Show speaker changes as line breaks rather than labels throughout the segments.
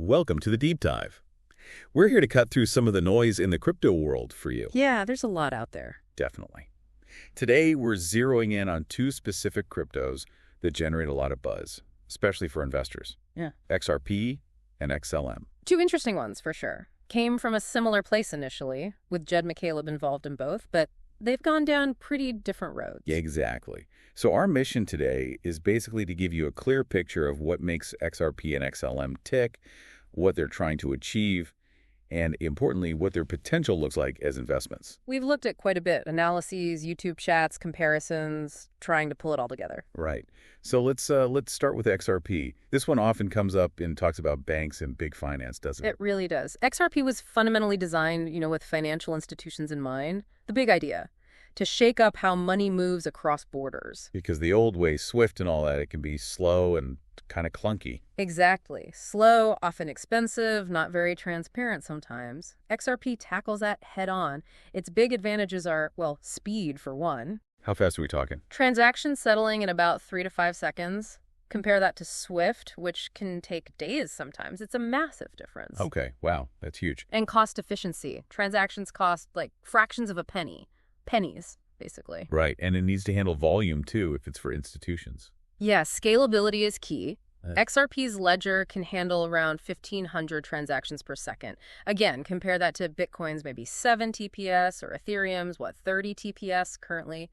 Welcome to the Deep Dive. We're here to cut through some of the noise in the crypto world for you.
Yeah, there's a lot out there.
Definitely. Today, we're zeroing in on two specific cryptos that generate a lot of buzz, especially for investors.
Yeah.
XRP and XLM.
Two interesting ones, for sure. Came from a similar place initially, with Jed McCaleb involved in both, but they've gone down pretty different roads.
Yeah, exactly. So our mission today is basically to give you a clear picture of what makes XRP and XLM tick, what they're trying to achieve, and importantly, what their potential looks like as investments.
We've looked at quite a bit. Analyses, YouTube chats, comparisons, trying to pull it all together.
Right. So let's start with XRP. This one often comes up and talks about banks and big finance, doesn't it?
It really does. XRP was fundamentally designed, with financial institutions in mind. The big idea, to shake up how money moves across borders.
Because the old way, SWIFT and all that, it can be slow and kind of clunky.
Exactly. Slow, often expensive, not very transparent sometimes. XRP tackles that head on. Its big advantages are, well, speed for one.
How fast are we talking?
Transactions settling in about 3 to 5 seconds. Compare that to SWIFT, which can take days sometimes. It's a massive difference.
Okay, wow, that's huge.
And cost efficiency. Transactions cost like fractions of a penny. Pennies, basically.
Right, and it needs to handle volume too if it's for institutions.
Yeah, scalability is key. XRP's ledger can handle around 1,500 transactions per second. Again, compare that to Bitcoin's maybe 7 TPS or Ethereum's, 30 TPS currently.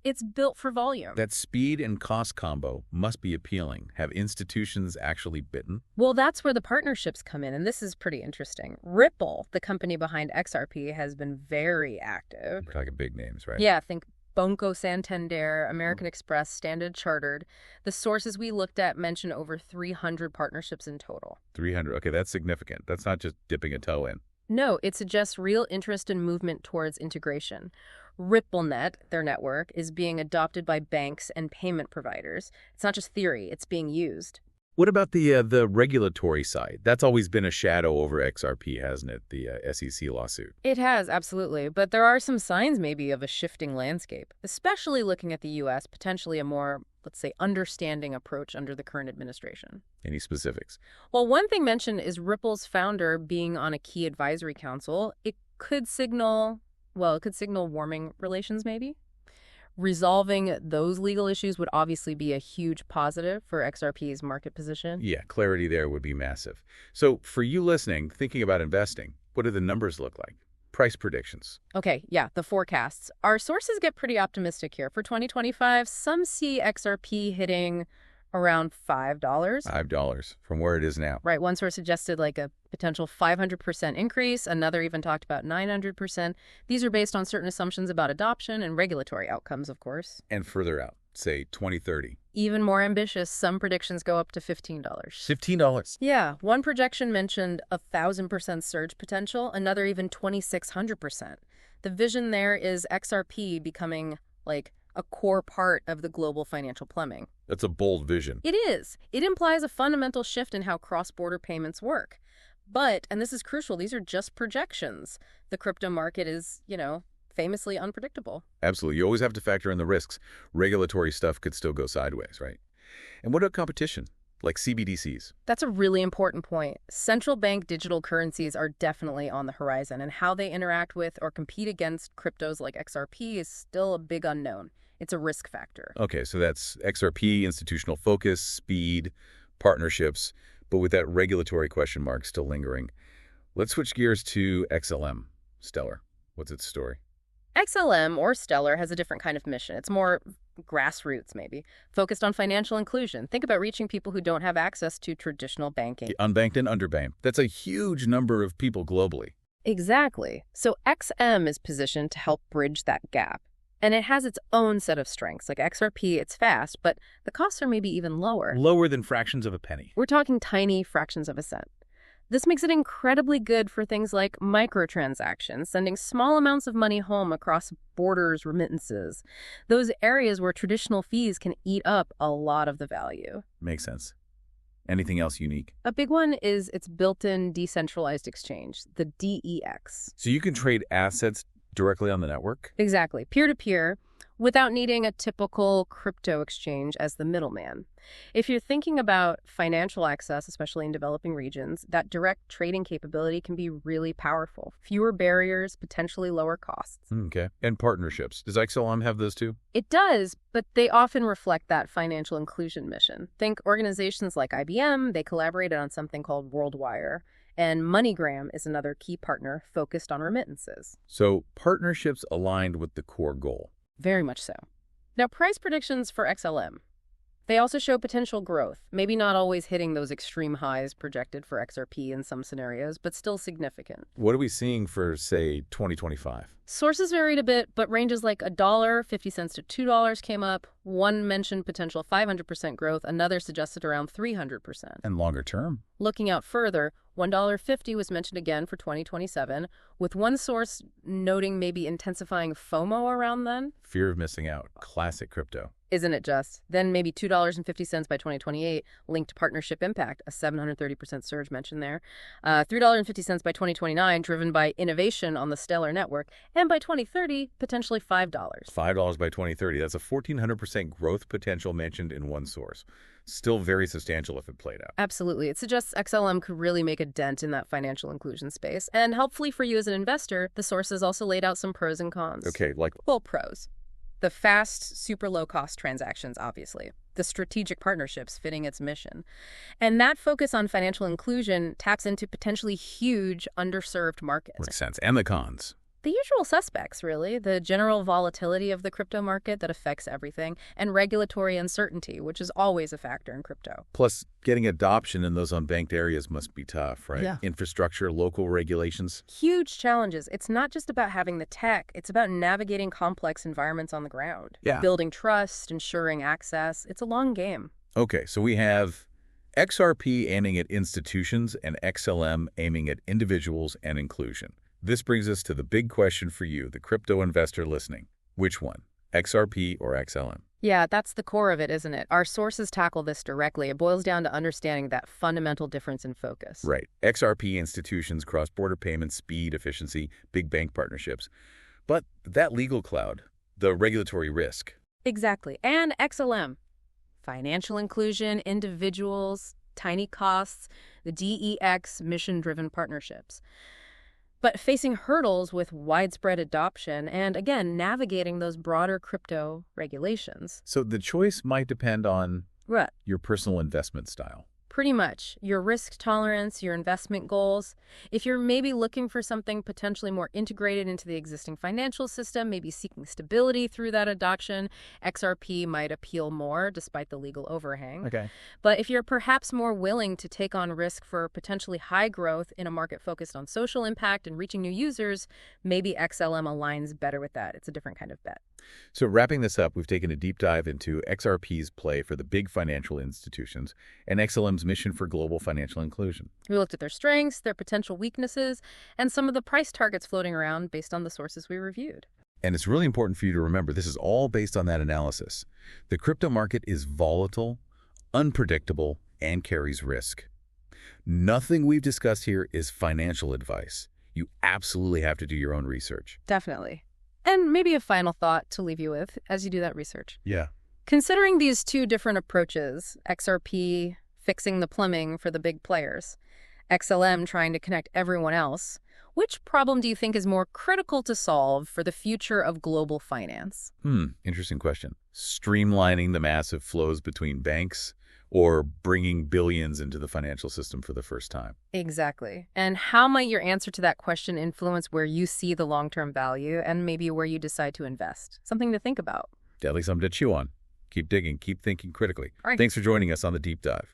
It's built for volume.
That speed and cost combo must be appealing. Have institutions actually bitten?
Well, that's where the partnerships come in, and this is pretty interesting. Ripple, the company behind XRP, has been very active.
We're talking big names, right?
Yeah, think Banco Santander, American Express, Standard Chartered. The sources we looked at mention over 300 partnerships in total.
300. Okay, that's significant. That's not just dipping a toe in.
No, it suggests real interest and movement towards integration. RippleNet, their network, is being adopted by banks and payment providers. It's not just theory, it's being used.
What about the regulatory side? That's always been a shadow over XRP, hasn't it? The SEC lawsuit.
It has, absolutely. But there are some signs maybe of a shifting landscape, especially looking at the U.S., potentially a more, let's say, understanding approach under the current administration.
Any specifics?
Well, one thing mentioned is Ripple's founder being on a key advisory council. It could signal warming relations maybe. Resolving those legal issues would obviously be a huge positive for XRP's market position.
Yeah, clarity there would be massive. So for you listening, thinking about investing, what do the numbers look like? Price predictions.
Okay, yeah, the forecasts. Our sources get pretty optimistic here. For 2025, some see XRP hitting around $5.
$5 from where it is now.
Right, one source suggested like a potential 500% increase. Another even talked about 900%. These are based on certain assumptions about adoption and regulatory outcomes, of course.
And further out, say 2030.
Even more ambitious, some predictions go up to $15.
$15?
Yeah, one projection mentioned 1,000% surge potential, another even 2,600%. The vision there is XRP becoming like a core part of the global financial plumbing.
That's a bold vision.
It is. It implies a fundamental shift in how cross-border payments work. But, and this is crucial, these are just projections. The crypto market is, famously unpredictable.
Absolutely. You always have to factor in the risks. Regulatory stuff could still go sideways, right? And what about competition, like CBDCs?
That's a really important point. Central bank digital currencies are definitely on the horizon, and how they interact with or compete against cryptos like XRP is still a big unknown. It's a risk factor.
Okay, so that's XRP, institutional focus, speed, partnerships, but with that regulatory question mark still lingering. Let's switch gears to XLM. Stellar. What's its story?
XLM, or Stellar, has a different kind of mission. It's more grassroots, maybe, focused on financial inclusion. Think about reaching people who don't have access to traditional banking.
The unbanked and underbanked. That's a huge number of people globally.
Exactly. So XM is positioned to help bridge that gap. And it has its own set of strengths. Like XRP, it's fast, but the costs are maybe even lower.
Lower than fractions of a penny.
We're talking tiny fractions of a cent. This makes it incredibly good for things like microtransactions, sending small amounts of money home across borders, remittances. Those areas where traditional fees can eat up a lot of the value.
Makes sense. Anything else unique?
A big one is its built-in decentralized exchange, the DEX.
So you can trade assets directly on the network?
Exactly. Peer-to-peer. without needing a typical crypto exchange as the middleman. If you're thinking about financial access, especially in developing regions, that direct trading capability can be really powerful. Fewer barriers, potentially lower costs.
Okay. And partnerships. Does XLM have those too?
It does, but they often reflect that financial inclusion mission. Think organizations like IBM, they collaborated on something called WorldWire, and MoneyGram is another key partner focused on remittances.
So partnerships aligned with the core goal.
Very much so. Now, price predictions for XLM. They also show potential growth, maybe not always hitting those extreme highs projected for XRP in some scenarios, but still significant.
What are we seeing for, say, 2025?
Sources varied a bit, but ranges like $1, 50 cents to $2 came up. One mentioned potential 500% growth, another suggested around 300%.
And longer term?
Looking out further, $1.50 was mentioned again for 2027, with one source noting maybe intensifying FOMO around then.
Fear of missing out. Classic crypto.
Isn't it just? Then maybe $2.50 by 2028, linked to partnership impact, a 730% surge mentioned there. $3.50 by 2029, driven by innovation on the Stellar network. And by 2030, potentially $5.
$5 by 2030. That's a 1,400% growth potential mentioned in one source. Still very substantial if it played out.
Absolutely. It suggests XLM could really make a dent in that financial inclusion space. And helpfully for you as an investor, the sources also laid out some pros and cons.
Okay, like?
Well, pros. The fast, super low-cost transactions, obviously. The strategic partnerships fitting its mission. And that focus on financial inclusion taps into potentially huge, underserved markets.
Makes sense. And the cons?
The usual suspects, really. The general volatility of the crypto market that affects everything, and regulatory uncertainty, which is always a factor in crypto.
Plus, getting adoption in those unbanked areas must be tough, right?
Yeah.
Infrastructure, local regulations.
Huge challenges. It's not just about having the tech. It's about navigating complex environments on the ground.
Yeah.
Building trust, ensuring access. It's a long game.
Okay, so we have XRP aiming at institutions and XLM aiming at individuals and inclusion. This brings us to the big question for you, the crypto investor listening. Which one, XRP or XLM?
Yeah, that's the core of it, isn't it? Our sources tackle this directly. It boils down to understanding that fundamental difference in focus.
Right. XRP institutions, cross-border payments, speed, efficiency, big bank partnerships. But that legal cloud, the regulatory risk.
Exactly. And XLM. Financial inclusion, individuals, tiny costs, the DEX, mission-driven partnerships. But facing hurdles with widespread adoption and, again, navigating those broader crypto regulations.
So the choice might depend on
What?
your personal investment style.
Pretty much. Your risk tolerance, your investment goals. If you're maybe looking for something potentially more integrated into the existing financial system, maybe seeking stability through that adoption, XRP might appeal more despite the legal overhang.
Okay.
But if you're perhaps more willing to take on risk for potentially high growth in a market focused on social impact and reaching new users, maybe XLM aligns better with that. It's a different kind of bet.
So wrapping this up, we've taken a deep dive into XRP's play for the big financial institutions and XLM's mission for global financial inclusion.
We looked at their strengths, their potential weaknesses, and some of the price targets floating around based on the sources we reviewed.
And it's really important for you to remember this is all based on that analysis. The crypto market is volatile, unpredictable, and carries risk. Nothing we've discussed here is financial advice. You absolutely have to do your own research.
Definitely. And maybe a final thought to leave you with as you do that research.
Yeah.
Considering these two different approaches, XRP fixing the plumbing for the big players, XLM trying to connect everyone else, which problem do you think is more critical to solve for the future of global finance?
Interesting question. Streamlining the massive flows between banks or bringing billions into the financial system for the first time?
Exactly. And how might your answer to that question influence where you see the long-term value and maybe where you decide to invest? Something to think about.
Definitely something to chew on. Keep digging, keep thinking critically.
All right.
Thanks for joining us on the Deep Dive.